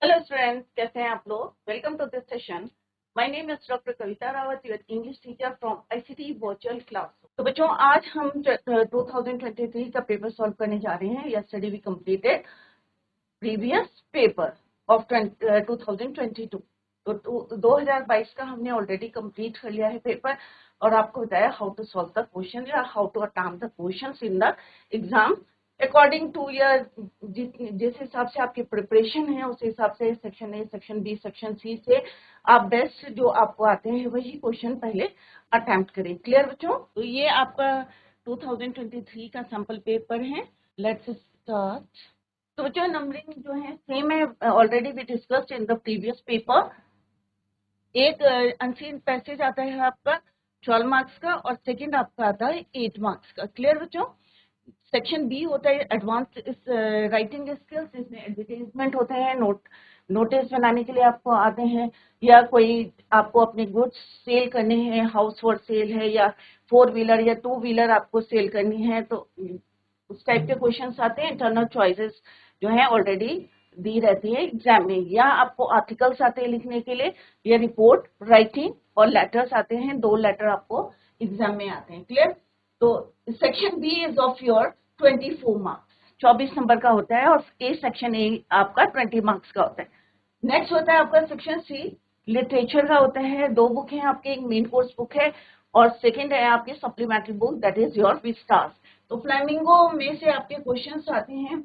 Hello students, कैसे हैं आप लोग। Welcome to this session. My name is doctor Kavita Rawat, your English teacher from ICT virtual class. तो बच्चों, आज हम 2023 का पेपर सॉल्व करने जा रहे हैं। Yesterday we completed previous paper of 2022। तो 2022 का हमने ऑलरेडी कंप्लीट कर लिया है पेपर, और आपको बताया how to solve the question या how to attempt the questions in the exam according to your जिस हिसाब से आपकी प्रिपरेशन है, उस हिसाब से section A, section B, section C से आप बेस्ट जो आपको आते हैं वही क्वेश्चन पहले अटेम्प्ट करें। क्लियर बच्चों? तो ये आपका 2023 का सैंपल पेपर है। Let's start. तो बच्चों, नंबरिंग जो है सेम है, already we discussed in the previous paper. एक अनसीन पैसेज आता है आपका 12 मार्क्स का, और सेकंड आपका आता है 8 मार्क्स का। क्लियर बच्चों? सेक्शन बी होता है एडवांस राइटिंग स्किल्स, इसमें एडवर्टाइजमेंट होते हैं, नोटिस बनाने के लिए आपको आते हैं, या कोई आपको अपने गुड्स सेल करने हैं, हाउस होल्ड सेल है या 4 व्हीलर या 2 व्हीलर आपको सेल करनी है, तो उस टाइप के क्वेश्चंस आते हैं। इंटरनल चॉइसेस जो है ऑलरेडी दी रहती है एग्जाम में, या आपको आर्टिकल्स आते हैं लिखने के लिए, या रिपोर्ट राइटिंग, और लेटर्स आते हैं, 2 लेटर आपको एग्जाम में आते हैं। क्लियर? तो section B is of your 24 marks, 24 number का होता है, और ए सेक्शन ए आपका 20 मार्क्स का होता है। नेक्स्ट होता है आपका सेक्शन सी, लिटरेचर का होता है। 2 बुक है आपके, एक मेन कोर्स बुक है और सेकंड है आपकी supplementary book, that is your vistas. तो फ्लेमिंगो में से आपके क्वेश्चंस आते हैं,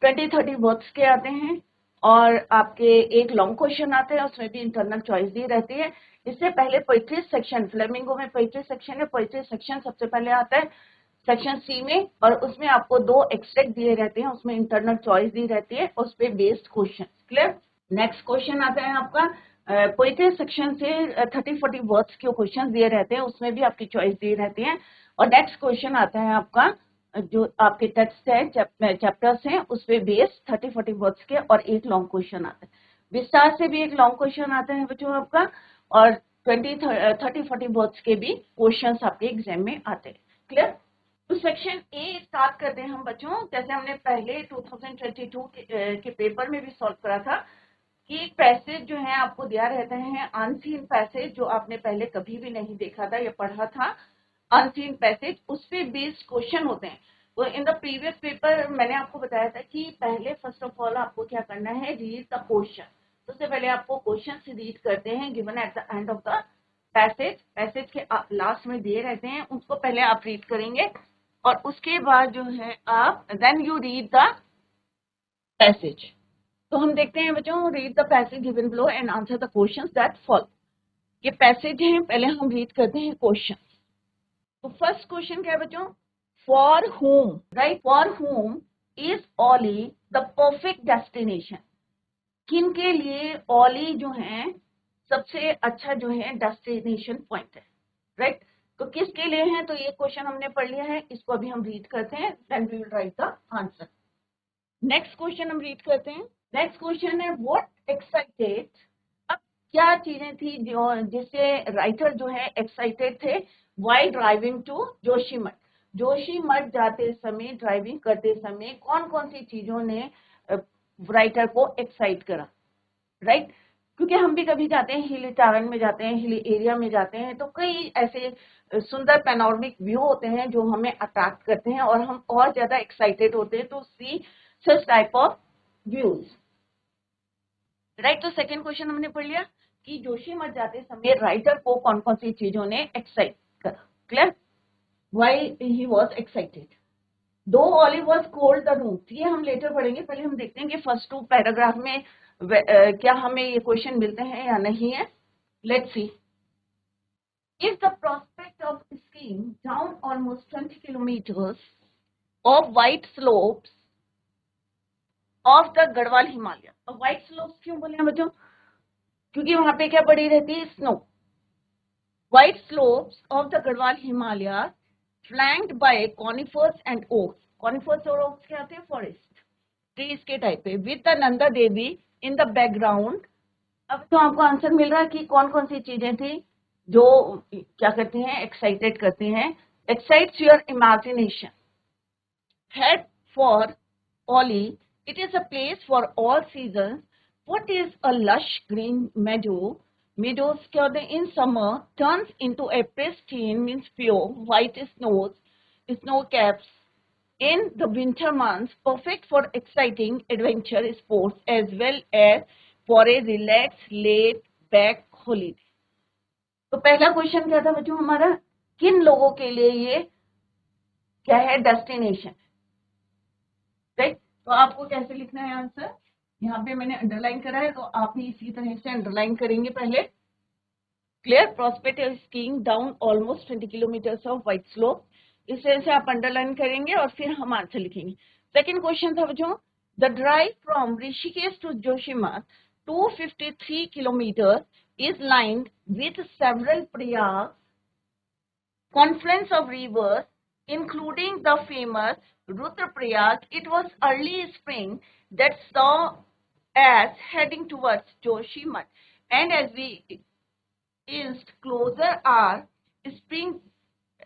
20-30 वर्ड्स के आते हैं, और आपके एक लॉन्ग क्वेश्चन आते हैं, उसमें भी इंटरनल चॉइस दी रहती है। इससे पहले पोइट्री सेक्शन, फ्लेमिंगो में पोइट्री सेक्शन है, पोइट्री सेक्शन सबसे पहले आता है सेक्शन सी में, और उसमें आपको 2 एक्सट्रैक्ट दिए रहते हैं, उसमें इंटरनल चॉइस दी रहती है, उस पर based question. Clear? Next question आता है आपका पोइट्री सेक्शन से 30-40 वर्ड्स के क्वेश्चन दिए रहते हैं, उसमें भी आपकी चॉइस दी रहती है। और नेक्स्ट क्वेश्चन आता है आपका जो आपके टेक्स्ट है, चैप्टर्स हैं, उस पे बेस 30-40 वर्ड्स के, और एक लॉन्ग क्वेश्चन आता है। विस्तार से भी एक लॉन्ग क्वेश्चन आता है बच्चों आपका, और 30-40 वर्ड्स के भी क्वेश्चंस आपके एग्जाम में आते हैं। क्लियर? तो सेक्शन ए स्टार्ट करते हैं हम बच्चों। जैसे हमने पहले 2022 के पेपर में भी सॉल्व करा था कि पैसेज जो है आपको दिया रहता है अनसीन पैसेज, जो आपने पहले कभी भी नहीं देखा था या पढ़ा था, अनसीन पैसेज, उस पे बेस्ड क्वेश्चन होते हैं। तो इन द प्रीवियस पेपर मैंने आपको बताया था कि पहले फर्स्ट ऑफ ऑल आपको क्या करना है, रीड द क्वेश्चन। तो उससे पहले आपको क्वेश्चन रीड करते हैं given at the end of the passage के लास्ट में दिए रहते हैं, उसको पहले आप रीड करेंगे, और उसके बाद जो है आप then you read the passage. तो हम देखते हैं बच्चों, read the passage given below and answer the questions that follow. ये पैसेज हैं, पहले हम रीड करते हैं क्वेश्चन। तो फर्स्ट क्वेश्चन क्या है बच्चों? For whom, right, for whom is Auli the perfect destination. किन के लिए ओली जो है सबसे अच्छा जो है डेस्टिनेशन पॉइंट है, राइट? तो किसके लिए है? तो ये क्वेश्चन हमने पढ़ लिया है, इसको अभी हम रीड करते हैं, then we will write the answer. Next question हम रीड करते हैं। नेक्स्ट क्वेश्चन है व्हाट एक्साइटेड। अब क्या चीजें थी जो जिससे राइटर जो है एक्साइटेड थे while driving to Joshimath. Joshimath जाते समय, ड्राइविंग करते समय कौन कौन सी चीजों ने राइटर को एक्साइट करा, राइट? क्योंकि हम भी कभी जाते हैं, हिली टारन में जाते हैं, हिली एरिया में जाते हैं, तो कई ऐसे सुंदर पैनोरमिक व्यू होते हैं जो हमें अट्रैक्ट करते हैं, और हम और ज्यादा एक्साइटेड होते हैं to see such type of views, right? तो सेकंड क्वेश्चन हमने पढ़ लिया कि जोशीमठ जाते समय राइटर को कौन कौन सी चीजों ने एक्साइट करा। Clear? Why he was excited. दो olive was called the room, ये हम लेटर पढ़ेंगे, पहले हम देखते हैं कि फर्स्ट 2 पैराग्राफ में क्या हमें ये क्वेश्चन मिलते हैं या नहीं है। Let's see. Is the prospect of skiing down almost 20 kilometers of white slopes of the Garhwal Himalaya. अब white slopes क्यों बोले हैं बच्चों? क्योंकि वहां पे क्या पड़ी रहती है? Snow. White slopes of the Garhwal Himalaya flanked by conifers and oaks। conifers और oaks क्या होते हैं? फॉरेस्ट, ट्रीज के टाइप पे, with the Nanda Devi in the background. अब तो आपको आंसर मिल रहा है कि कौन कौन सी चीजें थी जो क्या करती हैं, एक्साइटेड करती हैं। Excites your imagination. Head for Auli, it is a place for all season What is a lush green meadow? Meadows क्या होते हैं? In summer turns into a pristine, means pure white snow caps. In the winter months, perfect for exciting adventure sports as well as for a relaxed laid back holiday. तो पहला question क्या था बच्चों हमारा? किन लोगों के लिए ये क्या है? Destination, right? तो आपको कैसे लिखना है आंसर? यहाँ पे मैंने अंडरलाइन करा है, तो आप भी इसी तरह से अंडरलाइन करेंगे पहले. Clear? Prospective skiing down almost 20 kilometres of white slope. इस तरह से आप अंडरलाइन करेंगे और फिर हम आंसर लिखेंगे. सेकेंड क्वेश्चन था बच्चों, the drive from Rishikesh to Joshimath 253 kilometre is lined with several Prayag confluence of rivers, including the famous Rudraprayag. It was early spring that saw us heading towards Joshimठ, and as we inched closer, our spring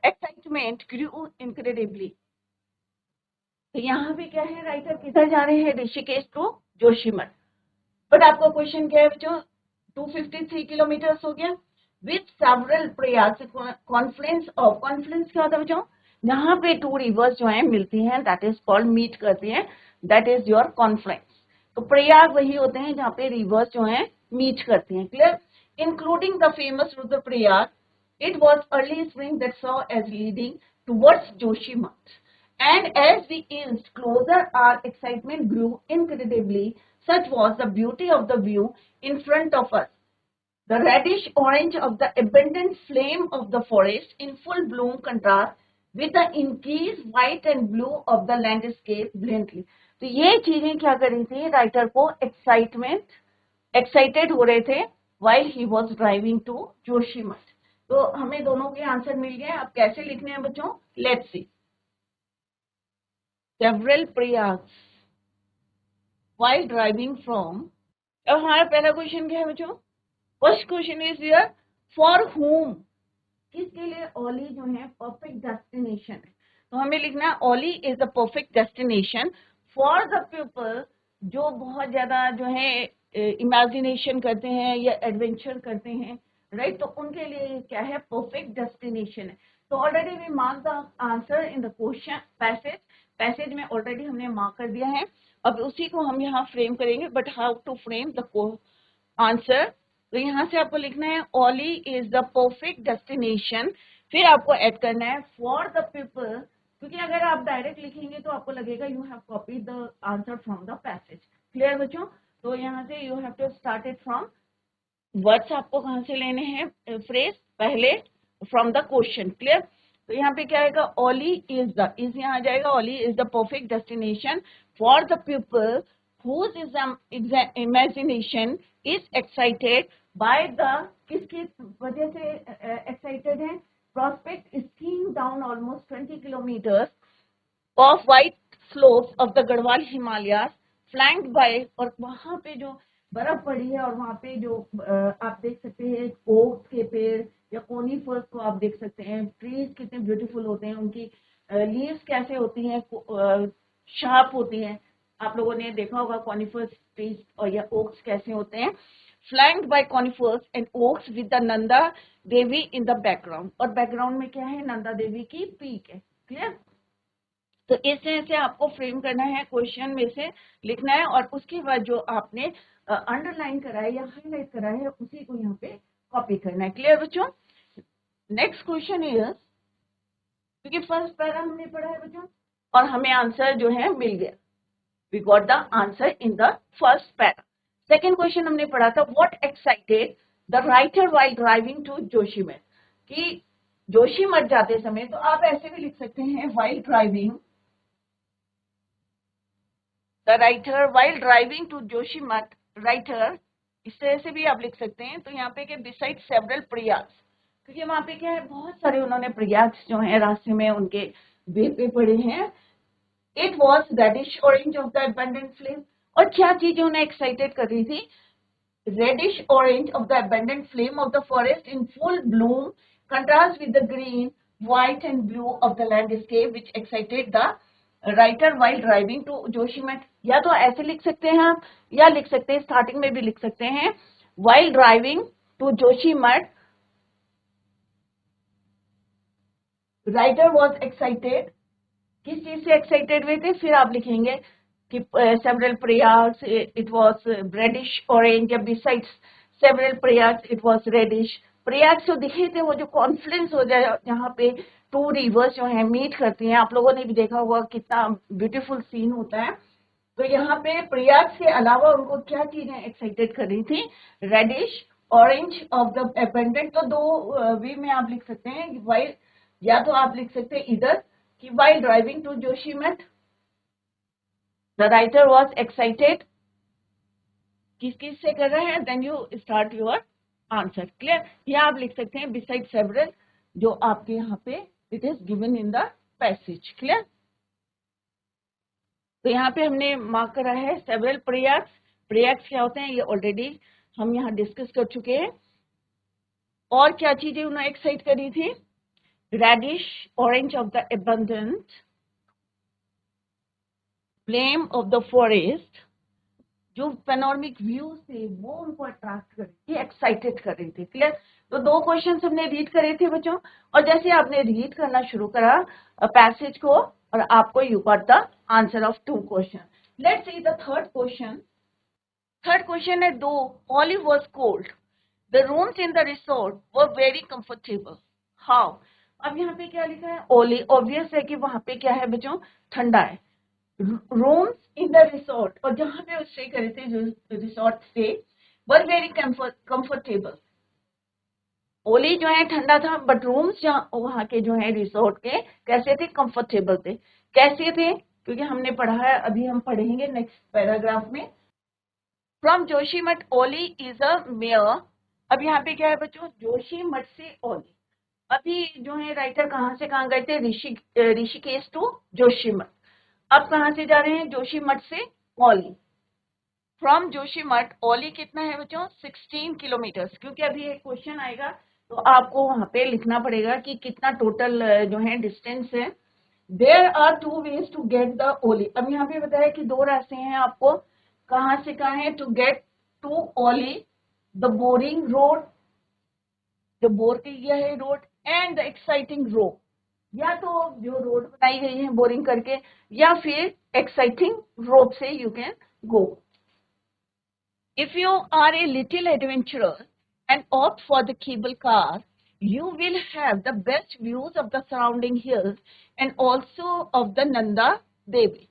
excitement grew incredibly. तो यहाँ पे क्या है? Writer किधर जा रहे हैं? Rishikesh to Joshimath. But आपका क्वेश्चन क्या है बच्चों? 253 किलोमीटर्स हो गया विथ सेवरल प्रयाग. कॉन्फ्लुएंस क्या होता है बच्चों? जहां पे टू रिवर्स जो है मिलती हैं, दैट इज कॉल्ड, मीट करती हैं, दैट इज योर कॉन्फ्लुएंस. तो प्रयाग वही होते हैं जहां पे रिवर्स जो है मीट करती हैं. Clear? Including the famous Rudraprayag. It was early spring that saw as leading towards Joshimath. And as we inched closer, our excitement grew incredibly. Such was the beauty of the view in front of us. The reddish orange of the abundant flame of the forest in full bloom contrast with the increased white and blue of the landscape brilliantly. तो ये चीजें क्या कर रही थी? Writer को excited हो रहे थे while he was driving to Joshimath. तो हमें दोनों के आंसर मिल गए. अब कैसे लिखने हैं बच्चों? Let's see. Several Prayags while driving from. अब हमारा पहला क्वेश्चन क्या है बच्चों? First question is here, for whom, किसके लिए ओली जो है परफेक्ट डेस्टिनेशन है. तो हमें लिखना है Auli is the perfect destination for the people जो बहुत ज्यादा जो है इमेजिनेशन करते हैं या एडवेंचर करते हैं, राइट? तो उनके लिए क्या है? परफेक्ट डेस्टिनेशन है. तो already we mark the answer in the question passage में ऑलरेडी हमने मार्क कर दिया है. अब उसी को हम यहाँ फ्रेम करेंगे. But how to frame the answer? तो यहाँ से आपको लिखना है Auli is the perfect destination. फिर आपको ऐड करना है फॉर द पीपल, क्योंकि अगर आप डायरेक्ट लिखेंगे तो आपको लगेगा you have copied the answer from the passage. Clear बच्चों? तो यहाँ से you have to start it from words. आपको कहाँ से लेने हैं फ्रेज? पहले फ्रॉम द क्वेश्चन. क्लियर? तो यहाँ पे क्या आएगा? ओली इज द, इज यहाँ आ जाएगा. Auli is the perfect destination for the people whose imagination is excited by the, किसकी वजह से excited है? Prospect skiing down almost 20 kilometers of white slopes of the Garhwal Himalayas, flanked by, और वहां पे जो बर्फ पड़ी है और वहां पे जो आप देख सकते हैं ओक्स के पेड़ या कोनीफर्स को आप देख सकते हैं. ट्रीज कितने ब्यूटीफुल होते हैं, उनकी लीव्स कैसे होती हैं, शार्प होती हैं. आप लोगों ने देखा होगा कॉनिफर्स ट्रीज और या ओक्स कैसे होते हैं. Flanked by conifers and oaks with the Nanda Devi in the background. और बैकग्राउंड में क्या है? नंदा देवी की पीक है. क्लियर? तो इस तरह से आपको फ्रेम करना है, क्वेश्चन में से लिखना है और उसके बाद जो आपने अंडरलाइन करा है या हाईलाइट करा है उसी को यहाँ पे कॉपी करना है. क्लियर बच्चों? नेक्स्ट क्वेश्चन इज, क्योंकि फर्स्ट पैरा हमने पढ़ा है बच्चों और हमें आंसर जो है मिल गया. We got the answer in the first para. Second question हमने पढ़ा था, what excited the writer while driving to Joshimath. कि जोशीमठ जाते समय, तो आप ऐसे भी लिख सकते हैं while driving, the writer while driving to Joshimath, writer इस तरह से भी आप लिख सकते हैं. तो यहाँ पे कि beside several प्रयाग, क्योंकि वहां पे क्या है? बहुत सारे उन्होंने प्रयाग जो है रास्ते में उनके वे पे पड़े हैं. It was reddish orange of the abundant flame. और क्या चीजें उन्हें एक्साइटेड कर रही थी? Reddish orange of the abundant flame of the forest in full bloom contrasts with the green, white and blue of the landscape which excited the writer while driving to Joshimath, या तो ऐसे लिख सकते हैं आप, या लिख सकते हैं स्टार्टिंग में भी लिख सकते हैं while driving to Joshimath writer was excited, किस चीज से एक्साइटेड हुए थे, फिर आप लिखेंगे कि सेवरल प्रयास इट वाज रेडिश ऑरेंज, या बिसाइड्स सेवरल प्रयास इट वाज रेडिश। प्रयाग जो दिखे थे वो जो कॉन्फ्लुएंस हो जाए जहाँ पे टू रिवर्स जो है मीट करती हैं, आप लोगों ने भी देखा होगा कितना ब्यूटीफुल सीन होता है। तो यहाँ पे प्रयाग के अलावा उनको क्या चीजें एक्साइटेड कर रही थी, reddish orange of the abundant. तो दो वे में आप लिख सकते हैं, वाइल, या तो आप लिख सकते हैं इधर कि while driving to Joshimath the writer was excited, किस किस से कर रहे हैं, then you start your answer, clear। या आप लिख सकते हैं beside several, जो आपके यहाँ पे it is given in the passage, clear। तो यहाँ पे हमने मार्क करा है several प्रयास। प्रयास क्या होते हैं ये ऑलरेडी हम यहाँ डिस्कस कर चुके हैं। और क्या चीजें उन्होंने एक्साइट करी थी, reddish orange of the abundant, flame of the forest, जो पेनोरमिक व्यूज थे वो उनको अट्रैक्ट कर रही थी, एक्साइटेड कर रही थी, क्लियर। तो दो क्वेश्चंस हमने रीड करे थे बच्चों, और जैसे आपने रीड करना शुरू करा पैसेज को, और आपको you got the answer of 2 question. Let's see the third question. Third question है, दो olive was cold the rooms in the resort were very comfortable how. अब यहाँ पे क्या लिखा है, ओली, ऑब्वियस है कि वहां पे क्या है बच्चों, ठंडा है। रूम्स इन द रिसोर्ट, और जहां पे स्टे करे थे जो resort stay, were very comfortable. Auli जो है ठंडा था, बट रूम्स वहां के जो है रिसोर्ट के कैसे थे, कंफर्टेबल थे। कैसे थे, क्योंकि हमने पढ़ा है, अभी हम पढ़ेंगे नेक्स्ट पैराग्राफ में। From Joshimath Auli is a mere. अब यहाँ पे क्या है बच्चों, जोशीमठ से ओली। अभी जो है राइटर कहाँ से कहाँ गए थे, ऋषिकेश टू जोशीमठ। अब कहाँ से जा रहे हैं, जोशीमठ से ओली। फ्रॉम जोशीमठ ओली कितना है बच्चों, 16 किलोमीटर्स। क्योंकि अभी एक क्वेश्चन आएगा तो आपको वहां पे लिखना पड़ेगा कि कितना टोटल जो है डिस्टेंस है। There are 2 ways to get the Auli. अब यहाँ पे बताया कि 2 रास्ते हैं आपको कहाँ से कहाँ है to get to Auli, the boring road, जो बोर किया है road, and the exciting road. या तो जो रोड बनाई गई है बोरिंग करके, या फिर एक्साइटिंग रोड से you can go. If you are a little adventurer and opt for the cable car, you will have the best views of the surrounding hills and also of the Nanda Devi.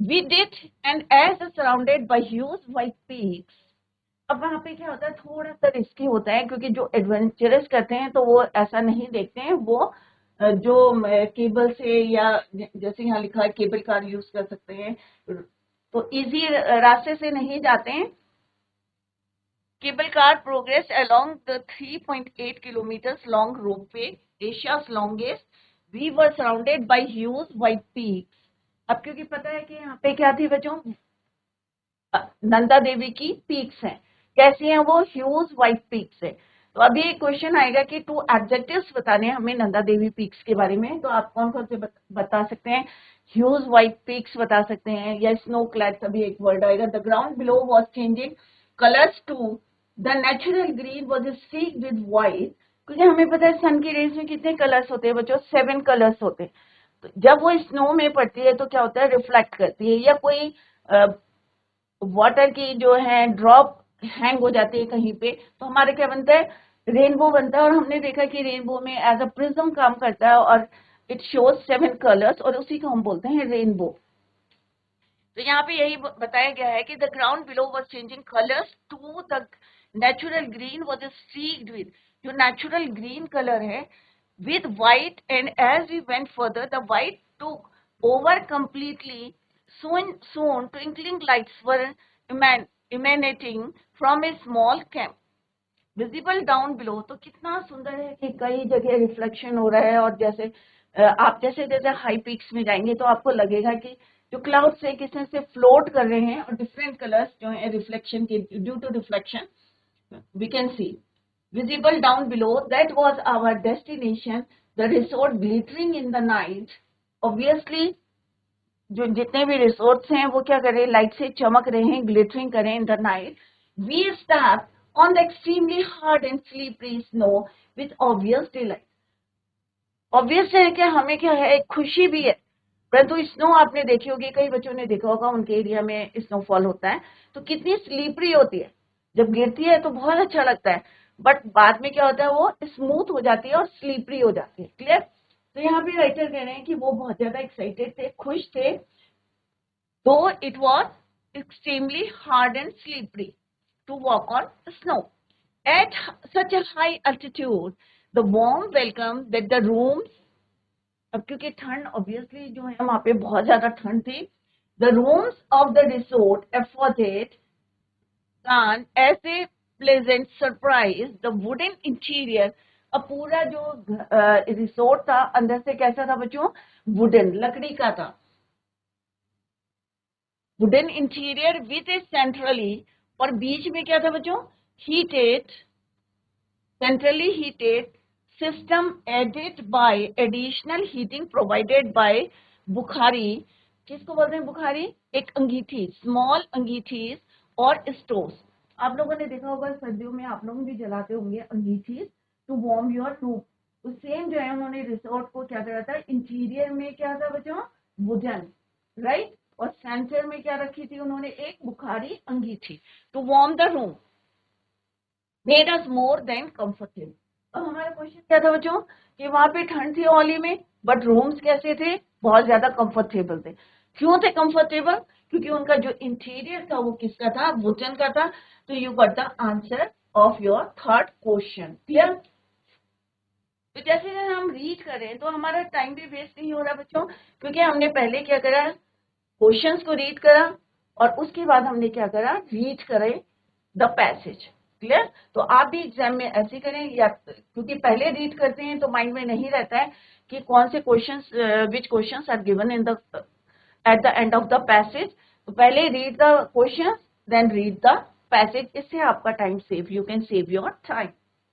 We did, and as surrounded by huge white peaks. अब वहाँ पे क्या होता है, थोड़ा सा risky होता है, क्योंकि जो एडवेंचरस करते हैं तो वो ऐसा नहीं देखते हैं, वो जो केबल से, या जैसे यहाँ लिखा है केबल कार यूज कर सकते हैं, तो इजी रास्ते से नहीं जाते हैं। Cable car progressed along the 3.8 kilometers long ropeway, Asia's longest. We were surrounded by huge white peaks. अब क्योंकि पता है कि यहाँ पे क्या थी बच्चों, नंदा देवी की पीक्स हैं। कैसी हैं वो, ह्यूज व्हाइट पीक्स है। तो अभी एक क्वेश्चन आएगा कि 2 एडजेक्टिव्स बताने हैं हमें नंदा देवी पीक्स के बारे में, तो आप कौन कौन से बता सकते हैं, ह्यूज व्हाइट पीक्स बता सकते हैं, या स्नो क्लैड्स, अभी एक वर्ड आएगा। The ground below was changing colours to the natural green was streaked with white. क्योंकि हमें पता है सन की रेज में कितने कलर्स होते हैं बच्चों, 7 कलर्स होते हैं। तो जब वो स्नो में पड़ती है तो क्या होता है, रिफ्लेक्ट करती है, या कोई वाटर की जो है ड्रॉप हैंग हो जाती है कहीं पे, तो हमारे क्या बनता है, रेनबो बनता है। और हमने देखा कि रेनबो में एज अ प्रिज्म काम करता है, और इट शोज 7 कलर्स, और उसी को हम बोलते हैं रेनबो। तो यहाँ पे यही बताया गया है कि the ground below was changing colours to the natural green was streaked with, जो नेचुरल ग्रीन कलर है, with white, and as we went further the white took over completely. Soon twinkling lights were emanating from a small camp visible down below। तो कितना सुंदर है कि कई जगह reflection हो रहा है, और जैसे आप जैसे जैसे हाई पीक्स में जाएंगे तो आपको लगेगा कि जो क्लाउड से किसी से फ्लोट कर रहे हैं, और डिफरेंट कलर्स जो है रिफ्लेक्शन के, due to reflection we can see visible down below. That was our destination, the resort glittering in the night. Obviously जो जितने भी रिसोर्ट्स हैं वो क्या कर रहे हैं, लाइट से चमक रहे हैं, ग्लिटरिंग करें in the night. We step on the extremely hard and slippery snow with obvious delight. Obvious है कि हमें क्या है, एक खुशी भी है, परंतु स्नो आपने देखी होगी, कई बच्चों ने देखा होगा उनके एरिया में स्नोफॉल होता है तो कितनी स्लीपरी होती है, जब गिरती है तो बहुत अच्छा लगता है, बट बाद में क्या होता है, वो स्मूथ हो जाती है और स्लीपरी हो जाती है. क्लियर. तो यहाँ पे राइटर कह रहे हैं कि वो बहुत ज्यादा एक्साइटेड थे, खुश थे, though it was extremely hard and slippery to walk on snow. At such a high altitude, the warm welcome that the rooms, अब क्योंकि ठंड ऑब्वियसली जो है वहां पे बहुत ज्यादा ठंड थी, the rooms of the resort afforded and as a pleasant surprise the wooden interior, अब पूरा जो रिसोर्ट था अंदर से कैसा था बच्चों, वुडन, लकड़ी का था, wooden interior with a centrally, और बीच में क्या था बच्चों, heated, centrally heated system aided by additional heating provided by bukhari. किसको बोलते हैं बुखारी, एक अंगीठी, स्मॉल अंगीठीज और स्टोव्स. आप लोगों ने देखा होगा सर्दियों में आप लोग भी जलाते होंगे अंगीठीज टू वार्म योर रूम. तो सेम जो है उन्होंने रिसोर्ट को क्या करा था, इंटीरियर में क्या था बच्चों, वुडन, राइट, और सेंटर में क्या रखी थी उन्होंने, एक बुखारी अंगीठी, to warm the room, made us more than comfortable. अब हमारा क्वेश्चन क्या था बच्चों, कि वहां पे ठंड थी ओली में, बट रूम्स कैसे थे, बहुत ज्यादा कंफर्टेबल थे. क्यों थे कंफर्टेबल, क्योंकि उनका जो इंटीरियर था वो किसका था, वुडन का था. तो you got the answer of your third question. Clear. तो जैसे हम रीड करें तो हमारा टाइम भी वेस्ट नहीं हो रहा बच्चों, क्योंकि हमने पहले क्या करा, क्वेश्चंस को रीड करा और उसके बाद हमने क्या करा, रीड करें द पैसेज. क्लियर. तो आप भी एग्जाम में ऐसे करें, या क्योंकि पहले रीड करते हैं तो माइंड में नहीं रहता है कि कौन से questions, which questions are given in the at the end of the passage. तो पहले read the questions then read the passage, इससे आपका time save, you can save your time.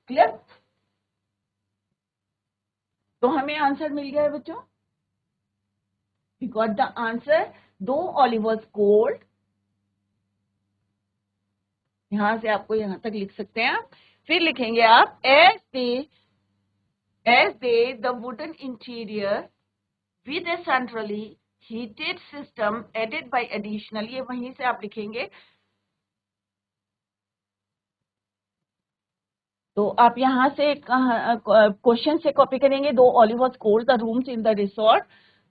Clear. तो हमें आंसर मिल गया है बच्चों, वी गॉट द आंसर. दो ऑलिवर्स कोल्ड, यहां से आपको यहां तक लिख सकते हैं आप. फिर लिखेंगे आप as they the wooden interior with a centrally heated system aided by additional, ये वहीं से आप लिखेंगे. तो आप यहां से क्वेश्चन से कॉपी करेंगे. Though Auli was cold, the rooms in the resort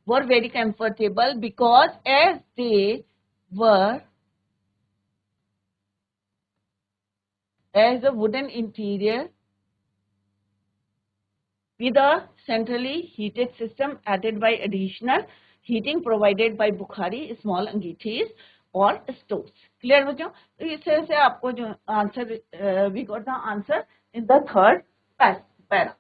were very comfortable because as they were as a wooden interior with a centrally heated system added by additional heating provided by bukhari, small अंगीठीज और stoves. Clear बच्चों. तो इस तरह से आपको जो answer, we got the answer in the third para.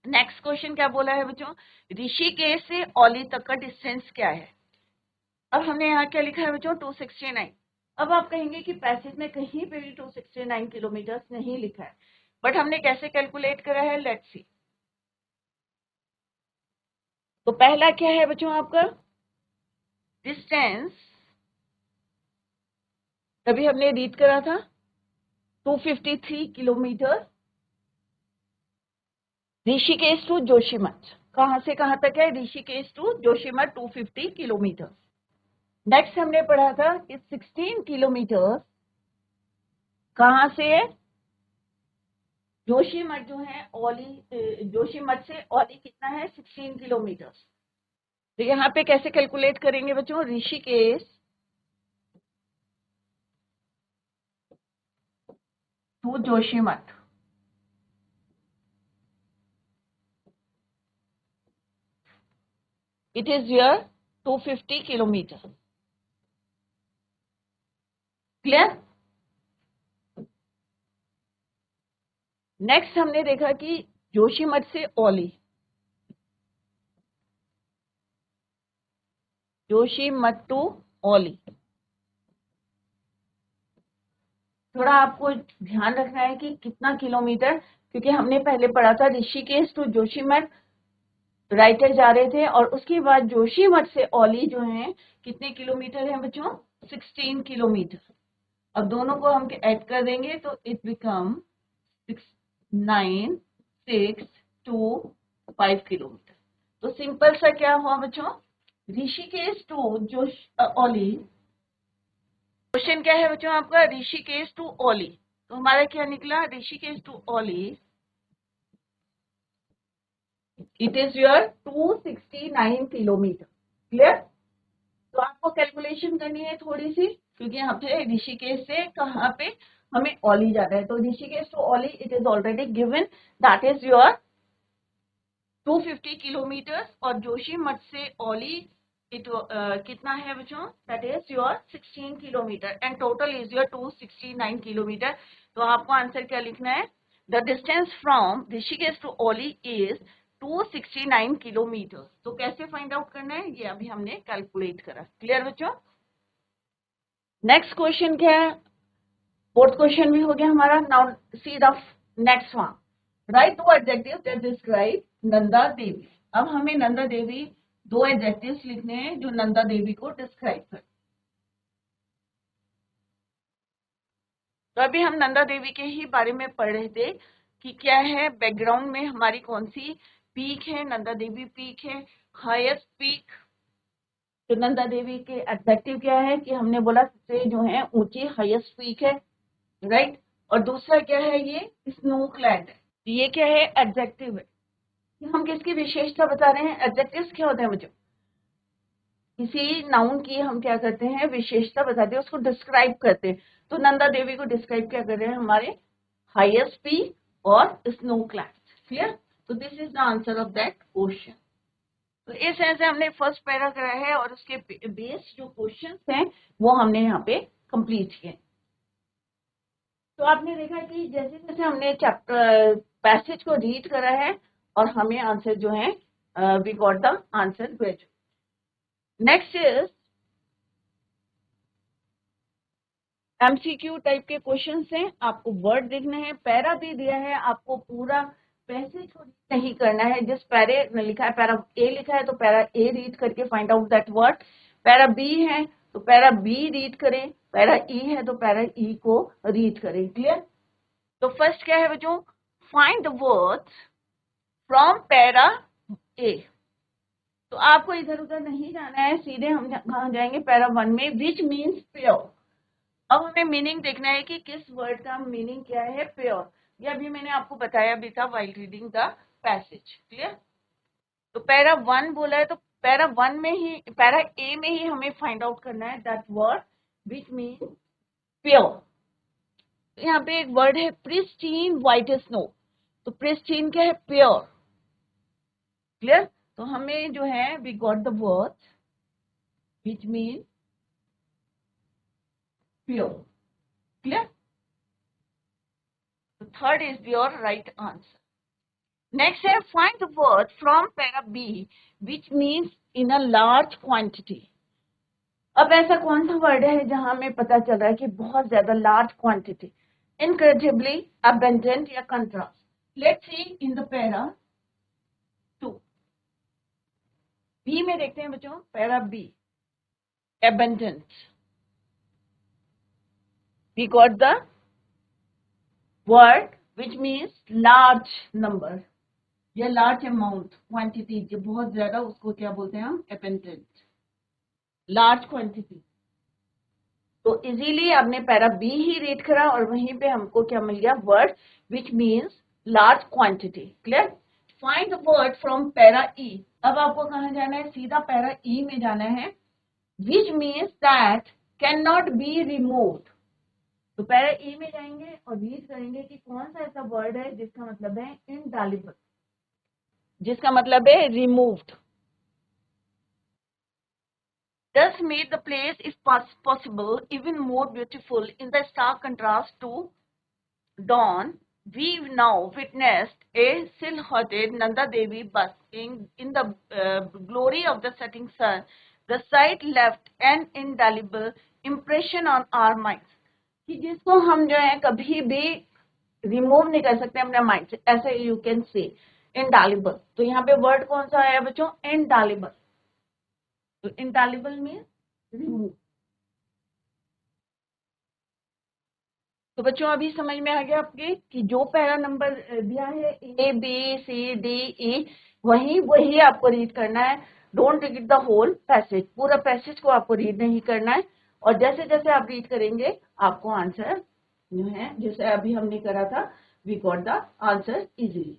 Next question क्या बोला है बच्चों, ऋषिकेश से औली तक का डिस्टेंस क्या है. अब हमने यहाँ क्या लिखा है बच्चों, 269. अब आप कहेंगे कि पैसेज में कहीं पे भी 269 किलोमीटर नहीं लिखा है, बट हमने कैसे कैलकुलेट करा है, लेट्स सी. तो पहला क्या है बच्चों आपका डिस्टेंस, तभी हमने रीड करा था 253 किलोमीटर ऋषिकेश टू जोशीमठ. कहां से कहां तक है, Rishikesh to Joshimath 250 kilometre. Next हमने पढ़ा था कि 16 किलोमीटर कहां से है, जोशीमठ जो है औली, जोशीमठ से औली कितना है, 16 किलोमीटर. तो यहाँ पे कैसे कैलकुलेट करेंगे बच्चों, Rishikesh to Joshimath, it is your 250 kilometre. Clear. Next हमने देखा कि जोशीमठ से औली, जोशीमठ टू औली, थोड़ा आपको ध्यान रखना है कि कितना किलोमीटर, क्योंकि हमने पहले पढ़ा था ऋषिकेश टू जोशीमठ राइटर जा रहे थे, और उसके बाद जोशीमठ से औली जो है कितने किलोमीटर है बच्चों? 16 किलोमीटर। अब दोनों को हम ऐड कर देंगे तो इट बिकम 9, 6, 2, 5 किलोमीटर। तो सिंपल सा क्या हुआ बच्चों? ऋषिकेश टू जो औली, क्वेश्चन क्या है बच्चों आपका? ऋषिकेश टू औली। तो हमारा क्या निकला? Rishikesh to Auli it is your 269 kilometre. Clear? तो आपको कैलकुलेशन करनी है थोड़ी सी, क्योंकि यहाँ पे ऋषिकेश से कहाँ पे हमें औली जाना है। तो Rishikesh to Auli it is already given, that is your 250 kilometre, और जोशीमठ से औली इट कितना है बच्चों? That is your 16 kilometre, and total is your 269 kilometre. तो आपको आंसर क्या लिखना है? The distance from Rishikesh to Auli is 269 kilometre. तो कैसे फाइंड आउट करना है ये अभी हमने कैलकुलेट करा। क्लियर बच्चों? नेक्स्ट क्वेश्चन क्या है? फोर्थ क्वेश्चन भी हो गया हमारा। Now see the next one, write two adjective that describe Nanda Devi. अब हमें नंदा देवी, दो एडजेक्टिव्स लिखने हैं जो नंदा देवी को डिस्क्राइब कर। तो अभी हम नंदा देवी के ही बारे में पढ़ रहे थे कि क्या है बैकग्राउंड में हमारी कौन सी पीक है? नंदा देवी पीक है, हाईएस्ट पीक। तो नंदा देवी के एडजेक्टिव क्या है कि हमने बोला सबसे जो है ऊंची हाईएस्ट पीक है, राइट। और दूसरा क्या है? ये स्नो क्लैड है। ये क्या है? एडजेक्टिव है। हम किसकी विशेषता बता रहे हैं? एडजेक्टिव्स क्या होते हैं बच्चों? किसी नाउन की हम क्या करते हैं? विशेषता बताते हैं, उसको डिस्क्राइब करते हैं। तो नंदा देवी को डिस्क्राइब क्या कर रहे हैं? हमारे हाईएस्ट पीक और स्नो क्लैड। क्लियर? तो this is the answer of that question. तो इस तरह से हमने फर्स्ट पैरा करा है, और उसके बेस्ड जो क्वेश्चंस हैं वो हमने यहाँ पे कंप्लीट किए। तो आपने देखा कि जैसे जैसे हमने चैप्टर पैसेज को रीड करा है और हमें आंसर जो है we got the answer graduate. Next is MCQ type के क्वेश्चंस हैं। आपको वर्ड देखना है, पैरा भी दिया है, आपको पूरा पैसेज को नहीं करना है। जिस पैरे में लिखा है, पैरा ए लिखा है तो पैरा ए रीड करके find out that word. Para B है तो पैरा बी रीड करें, पैरा ई है तो पैरा ई को रीड करें। क्लियर? तो फर्स्ट क्या है बच्चों? Find the words from para A. तो आपको इधर उधर नहीं जाना है, सीधे हम कहाँ जाएंगे? पैरा 1 में, विच मीन्स प्योर। अब हमें मीनिंग देखना है कि किस वर्ड का मीनिंग क्या है? प्योर। ये अभी मैंने आपको बताया भी था while reading the passage. Clear? तो पैरा 1 बोला है तो पैरा 1 में ही, पैरा ए में ही हमें फाइंड आउट करना है that word which means pure. यहाँ पे एक वर्ड है प्रिस्टीन व्हाइट स्नो। तो प्रिस्टीन क्या है? प्योर। क्लियर? तो हमें जो है we got the word which mean pure. Clear? तो third is your right answer. Next है find the word from para B which means in a large quantity. अब ऐसा कौन सा वर्ड है जहां हमें पता चल रहा है कि बहुत ज्यादा, लार्ज क्वांटिटी, इनक्रेडिबली, अबंडेंट या contrast. Let's see in the para 2। B में देखते हैं बच्चों, para B abundant, we got the word which means large number या large amount, quantity जो बहुत ज्यादा, उसको क्या बोलते हैं हम? abundant, large quantity। तो इजीली आपने पैरा बी ही रीड करा और वहीं पे हमको क्या मिल गया? Word which means large quantity. Clear? Find the word from para E. अब आपको कहाँ जाना है? सीधा पैरा ई में जाना है, which means that can not be removed. तो पैरा ई में जाएंगे और रीड करेंगे कि कौन सा ऐसा वर्ड है जिसका मतलब है इनडालिबल, जिसका मतलब है removed. Thus made the place, if possible, even more beautiful in the stark contrast to dawn. We now witnessed a silhouetted Nanda Devi basking in the glory of the setting sun. The sight left an indelible impression on our minds. कि जिसको हम जो है कभी भी remove नहीं कर सकते अपने माइंड से, ऐसे यू कैन से इंडालिबल। तो यहाँ पे वर्ड कौन सा आया बच्चों? इंडालिबल। तो इंडालिबल मीन रिमूव। तो बच्चों अभी समझ में आ गया आपके कि जो पहला नंबर दिया है ABCDE, वही आपको रीड करना है। Don't read the whole passage, पूरा पैसेज को आपको रीड नहीं करना है। और जैसे जैसे आप रीड करेंगे आपको आंसर जो है, जैसे अभी हमने करा था, we got the answer easily.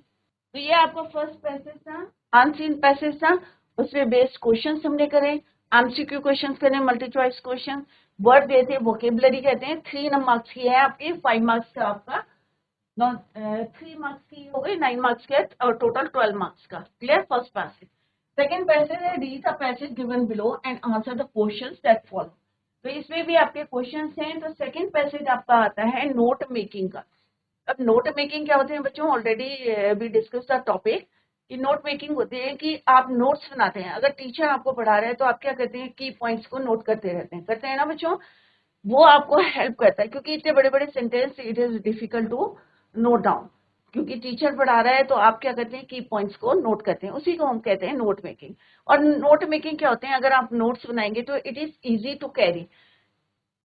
तो ये आपका फर्स्ट पैसेज था, अनसीन पैसेज था। उसमें बेस्ड क्वेश्चन हमने करे, एमसीक्यू क्वेश्चन करे, मल्टी चॉइस क्वेश्चन, वर्ड दिए थे, वोकेबलरी कहते हैं। 3 मार्क्स की है आपकी, 5 मार्क्स का आपका, 3 मार्क्स की हो गई, 9 मार्क्स के और टोटल 12 मार्क्स का। Clear? First passage. Second passage है, read the passage given below and answer the questions that follow. तो इसमें भी आपके क्वेश्चंस हैं। तो सेकेंड पैसेज आपका आता है नोट मेकिंग का। अब नोट मेकिंग क्या होते हैं बच्चों? Already we discuss the topic कि नोट मेकिंग होती है कि आप नोट्स बनाते हैं। अगर टीचर आपको पढ़ा रहे हैं तो आप क्या करते हैं? की पॉइंट्स को नोट करते रहते हैं, करते हैं ना बच्चों? वो आपको हेल्प करता है, क्योंकि इतने बड़े बड़े sentence it is difficult to note down. क्योंकि टीचर पढ़ा रहा है तो आप क्या करते हैं? की पॉइंट्स को नोट करते हैं, उसी को हम कहते हैं नोट मेकिंग। और नोट मेकिंग क्या होते हैं? अगर आप नोट्स बनाएंगे तो it is easy to carry.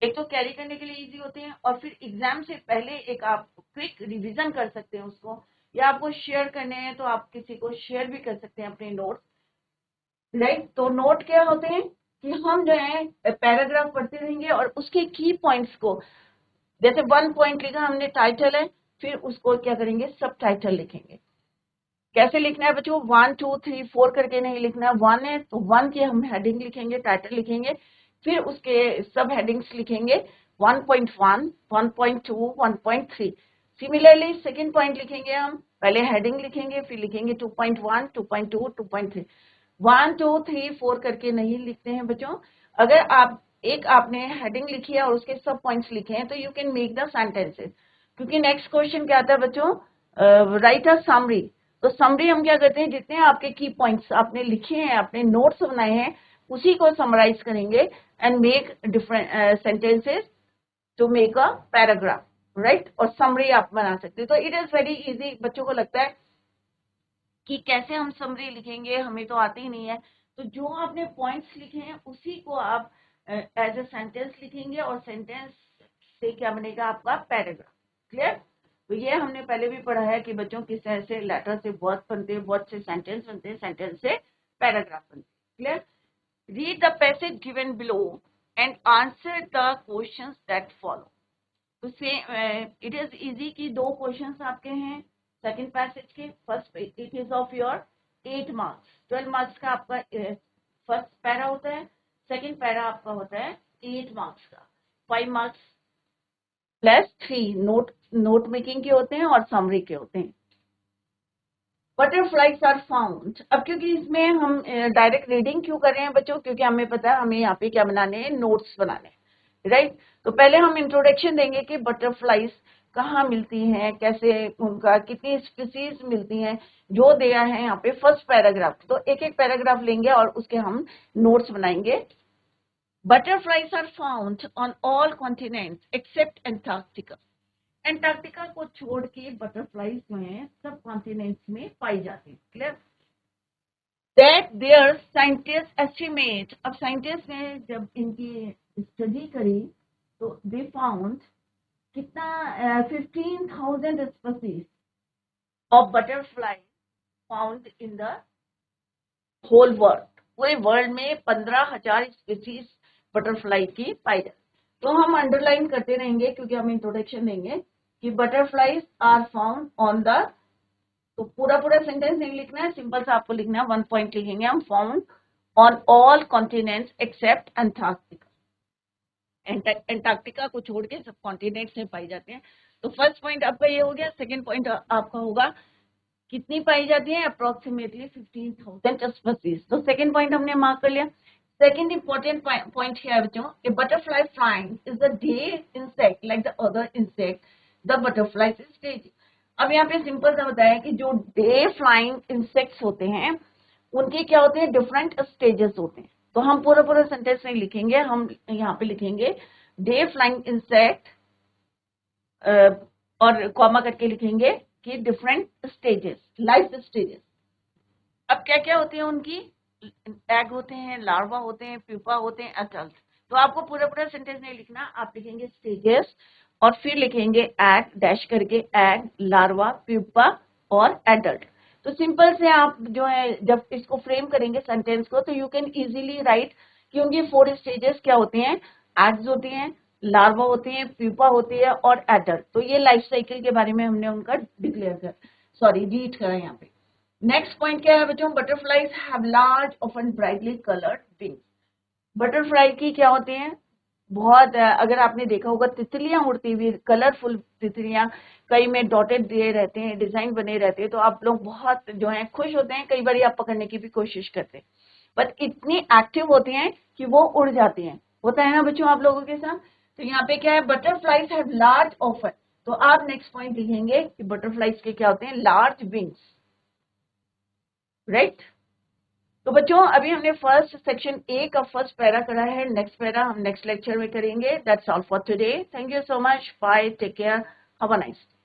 एक तो कैरी करने के लिए इजी होते हैं, और फिर एग्जाम से पहले एक आप क्विक रिवीजन कर सकते हैं उसको, या आपको शेयर करने हैं तो आप किसी को शेयर भी कर सकते हैं अपने नोट्स, राइट? तो नोट क्या होते हैं कि हम जो है पैराग्राफ पढ़ते रहेंगे और उसके की पॉइंट्स को, जैसे 1 पॉइंट लिखा हमने, टाइटल है, फिर उसको क्या करेंगे? सब टाइटल लिखेंगे। कैसे लिखना है बच्चों? 1 2 3 4 करके नहीं लिखना है। 1 है तो 1 की हम हेडिंग लिखेंगे, टाइटल लिखेंगे, फिर उसके सब हेडिंग्स लिखेंगे, 1.1 1.2 1.3। सिमिलरली सेकेंड पॉइंट लिखेंगे, हम पहले हेडिंग लिखेंगे, फिर लिखेंगे 2.1 2.2 2.3। 1 2 3 4 करके नहीं लिखते हैं बच्चों। अगर आप एक आपने हेडिंग लिखी है और उसके सब पॉइंट्स लिखे हैं तो you can make the sentences. क्योंकि नेक्स्ट क्वेश्चन क्या आता है बच्चों? Right a summary. तो समरी हम क्या करते हैं? जितने आपके की पॉइंट्स आपने लिखे हैं, आपने नोट्स बनाए हैं, उसी को समराइज करेंगे and make different sentences to make a paragraph, right? और समरी आप बना सकते हैं। तो इट इज वेरी इजी। बच्चों को लगता है कि कैसे हम समरी लिखेंगे, हमें तो आते ही नहीं है। तो जो आपने पॉइंट्स लिखे हैं उसी को आप एज ए सेंटेंस लिखेंगे, और सेंटेंस से क्या बनेगा? आपका पैराग्राफ। क्लियर? तो ये हमने पहले भी पढ़ा है कि बच्चों किस तरह से लेटर से वर्ड बनते हैं, वर्ड से सेंटेंस बनते हैं, सेंटेंस से पैराग्राफ बनते हैं। Clear? Read the passage given below and answer the questions that follow. तो से इट इज इजी की 2 क्वेश्चंस आपके हैं सेकंड पैसेज के। First it is of your 8 marks, 12 marks का आपका फर्स्ट पैरा होता है, सेकंड पैरा आपका होता है 8 मार्क्स का। 5 मार्क्स प्लस 3 नोट मेकिंग के होते हैं और समरी के होते हैं। Butterflies are found. अब क्योंकि इसमें हम डायरेक्ट रीडिंग क्यों कर रहे हैं बच्चों? क्योंकि हमें पता है हमें यहाँ पे क्या बनाने हैं? नोट्स बनाने हैं, राइट? तो पहले हम इंट्रोडक्शन देंगे कि बटरफ्लाइज कहाँ मिलती हैं, कैसे, उनका कितनी स्पीसीज मिलती हैं, जो दिया है यहाँ पे फर्स्ट पैराग्राफ। तो एक एक पैराग्राफ लेंगे और उसके हम नोट्स बनाएंगे। Butterflies are found on all continents except Antarctica. Antarctica को छोड़ के बटरफ्लाइज जो हैं सब कॉन्टिनेंट्स में पाई जाती है। Clear? That there scientist estimate. अब साइंटिस्ट ने जब इनकी स्टडी करी तो दे फाउंड कितना 15,000 species of butterfly found in the whole world. पूरे वर्ल्ड में 15,000 स्पीसीज बटरफ्लाई की पाई जाती। तो हम अंडरलाइन करते रहेंगे क्योंकि हम इंट्रोडक्शन देंगे कि butterflies are found on the, तो पूरा पूरा सेंटेंस नहीं लिखना है, सिंपल सा आपको लिखना है, 1 पॉइंट लिखेंगे हम, found on all continents except Antarctica. Antarctica को छोड़ के सब कॉन्टिनेंट्स में पाई जाते हैं। तो फर्स्ट पॉइंट आपका ये हो गया। सेकेंड पॉइंट आपका होगा कितनी पाई जाती है? Approximately 15,000 species. तो सेकेंड पॉइंट हमने मार्क कर लिया। सेकेंड इंपॉर्टेंट पॉइंट है बच्चों, ए butterfly flying is the day insect like the other insect the butterfly stage. अब यहाँ पे सिंपल सा बताया कि जो डे फ्लाइंग इंसेक्ट्स होते हैं उनके क्या होते हैं? डिफरेंट स्टेजेस होते हैं। तो हम पूरा पूरा सेंटेंस नहीं लिखेंगे, हम यहाँ पे लिखेंगे डे फ्लाइंग इंसेक्ट और कॉमा करके लिखेंगे की डिफरेंट स्टेजेस, लाइफ स्टेजेस। अब क्या क्या होती है उनकी, एग होते हैं, लार्वा होते हैं, प्यूपा होते हैं, एडल्ट। तो आपको पूरा पूरा सेंटेंस नहीं लिखना, आप लिखेंगे स्टेजेस और फिर लिखेंगे एग डैश करके, एग, लार्वा, प्यूपा और एडल्ट। तो सिंपल से आप जो है जब इसको फ्रेम करेंगे सेंटेंस को, तो यू कैन इजीली राइट कि उनकी 4 स्टेजेस क्या होते हैं, एग्स होती हैं, लार्वा होती हैं, प्यूपा होती है और एडल्ट। तो ये लाइफ साइकिल के बारे में हमने उनका डिक्लेयर कर, सॉरी रीड करा यहाँ पे। नेक्स्ट पॉइंट क्या है बच्चों, butterflies have large often brightly coloured wings. Butterfly की क्या होते हैं, बहुत अगर आपने देखा होगा तितलियां उड़ती हुई, कलरफुल तितलियां, कई में डॉटेड दिए रहते हैं, डिजाइन बने रहते हैं, तो आप लोग बहुत जो है खुश होते हैं, कई बार आप पकड़ने की भी कोशिश करते हैं, बट इतनी एक्टिव होती हैं कि वो उड़ जाती हैं। होता है ना बच्चों आप लोगों के साथ। तो यहाँ पे क्या है, बटरफ्लाईज हैव लार्ज ऑफन, तो आप नेक्स्ट पॉइंट लिखेंगे कि बटरफ्लाईज के क्या होते हैं, लार्ज विंग्स, राइट। तो बच्चों अभी हमने फर्स्ट सेक्शन ए का फर्स्ट पैरा करा है, नेक्स्ट पैरा हम नेक्स्ट लेक्चर में करेंगे। That's all for today, thank you so much, bye, take care, have a nice day.